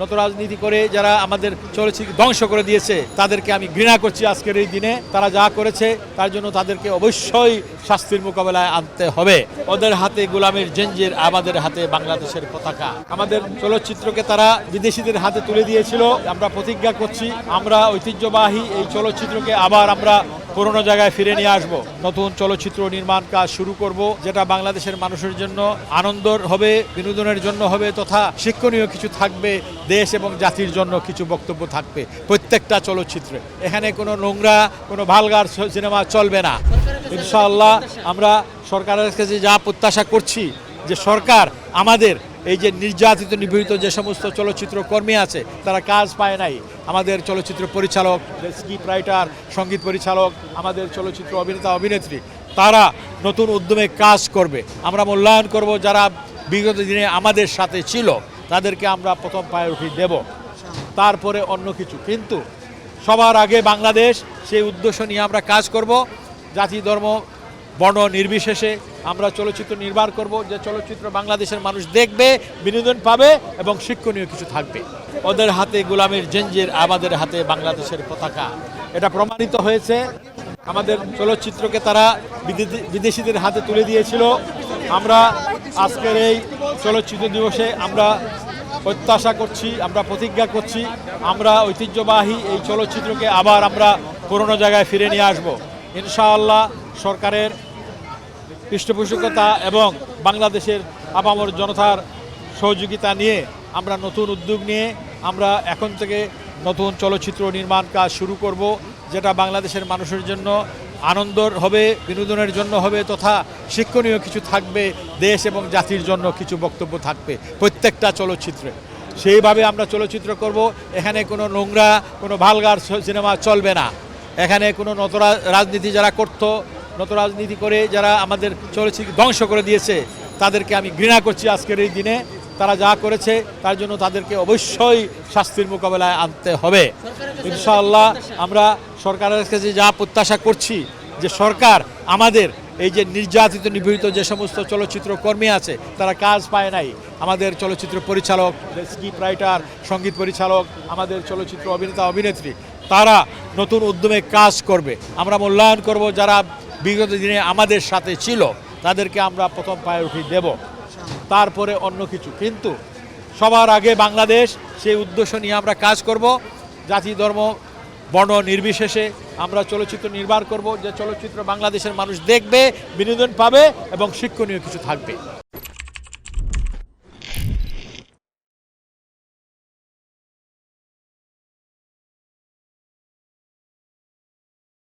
নত রাজনীতি করে যারা আমাদের চলচ্চিত্র ধ্বংস করে দিয়েছে তাদেরকে আমি ঘৃণা করছি। আজকের এই দিনে তারা যা করেছে তার জন্য তাদেরকে অবশ্যই শাস্তির মোকাবেলায় আনতে হবে। ওদের হাতে গোলামের জঞ্জির, আমাদের হাতে বাংলাদেশের পতাকা। আমাদের চলচ্চিত্রকে তারা বিদেশিদের হাতে তুলে দিয়েছিল। আমরা প্রতিজ্ঞা করছি, আমরা ঐতিহ্যবাহী এই চলচ্চিত্রকে আবার আমরা পুরনো জায়গায় ফিরে নিয়ে আসব। নতুন চলচ্চিত্র নির্মাণ কাজ শুরু করব, যেটা বাংলাদেশের মানুষের জন্য আনন্দর হবে, বিনোদনের জন্য হবে, তথা শিক্ষণীয় কিছু থাকবে, দেশ এবং জাতির জন্য কিছু বক্তব্য থাকবে প্রত্যেকটা চলচ্চিত্রে। এখানে কোনো নোংরা, কোনো ভালগার সিনেমা চলবে না। ইনশাআল্লাহ আমরা সরকারের কাছে যা প্রত্যাশা করছি যে সরকার আমাদের এই যে নির্যাতিত নিপীড়িত যে সমস্ত চলচ্চিত্র কর্মী আছে তারা কাজ পায় নাই, আমাদের চলচ্চিত্র পরিচালক, স্ক্রিপ্ট রাইটার, সঙ্গীত পরিচালক, আমাদের চলচ্চিত্র অভিনেতা অভিনেত্রী, তারা নতুন উদ্যমে কাজ করবে। আমরা মূল্যায়ন করব যারা বিগত দিনে আমাদের সাথে ছিল, তাদেরকে আমরা প্রথম প্রায়োরিটি দেব, তারপরে অন্য কিছু। কিন্তু সবার আগে বাংলাদেশ, সেই উদ্দেশ্য নিয়ে আমরা কাজ করব। জাতি, ধর্ম, বর্ণ নির্বিশেষে আমরা চলচ্চিত্র নির্মাণ করব, যে চলচ্চিত্র বাংলাদেশের মানুষ দেখবে, বিনোদন পাবে এবং শিক্ষণীয় কিছু থাকবে। ওদের হাতে গোলামের জঞ্জির, আমাদের হাতে বাংলাদেশের পতাকা। এটা প্রমাণিত হয়েছে। আমাদের চলচ্চিত্রকে তারা বিদেশিদের হাতে তুলে দিয়েছিল। আমরা আজকের এই চলচ্চিত্র দিবসে আমরা প্রত্যাশা করছি, আমরা প্রতিজ্ঞা করছি, আমরা ঐতিহ্যবাহী এই চলচ্চিত্রকে আবার আমরা পুরনো জায়গায় ফিরে নিয়ে আসব। ইনশাআল্লাহ সরকারের পৃষ্ঠপোষকতা এবং বাংলাদেশের আপামর জনতার সহযোগিতা নিয়ে আমরা নতুন উদ্যোগ নিয়ে আমরা এখন থেকে নতুন চলচ্চিত্র নির্মাণ কাজ শুরু করব, যেটা বাংলাদেশের মানুষের জন্য আনন্দর হবে, বিনোদনের জন্য হবে, তথা শিক্ষণীয় কিছু থাকবে, দেশ এবং জাতির জন্য কিছু বক্তব্য থাকবে প্রত্যেকটা চলচ্চিত্রে। সেইভাবে আমরা চলচ্চিত্র করব। এখানে কোনো নোংরা, কোনো ভালগার সিনেমা চলবে না। এখানে কোনো নত রাজনীতি যারা করতো, নত রাজনীতি করে যারা আমাদের চলচ্চিত্র ধ্বংস করে দিয়েছে তাদেরকে আমি ঘৃণা করছি। আজকের এই দিনে তারা যা করেছে তার জন্য তাদেরকে অবশ্যই শাস্তির মোকাবেলায় আনতে হবে। ইনশাআল্লাহ আমরা সরকারের কাছে যা প্রত্যাশা করছি যে সরকার আমাদের এই যে নির্যাতিত নিপীড়িত যে সমস্ত চলচ্চিত্র কর্মী আছে তারা কাজ পায় নাই, আমাদের চলচ্চিত্র পরিচালক, স্ক্রিপ্ট রাইটার, সঙ্গীত পরিচালক, আমাদের চলচ্চিত্র অভিনেতা অভিনেত্রী, তারা নতুন উদ্যমে কাজ করবে। আমরা মূল্যায়ন করব যারা বিগত দিনে আমাদের সাথে ছিল, তাদেরকে আমরা প্রথম প্রায়োরিটি দেব, তারপরে অন্য কিছু। কিন্তু সবার আগে বাংলাদেশ, সেই উদ্দেশ্য নিয়ে আমরা কাজ করব। জাতি, ধর্ম, বর্ণ নির্বিশেষে আমরা চলচ্চিত্র নির্মাণ করব, যে চলচ্চিত্র বাংলাদেশের মানুষ দেখবে, বিনোদন পাবে এবং শিক্ষণীয় কিছু থাকবে।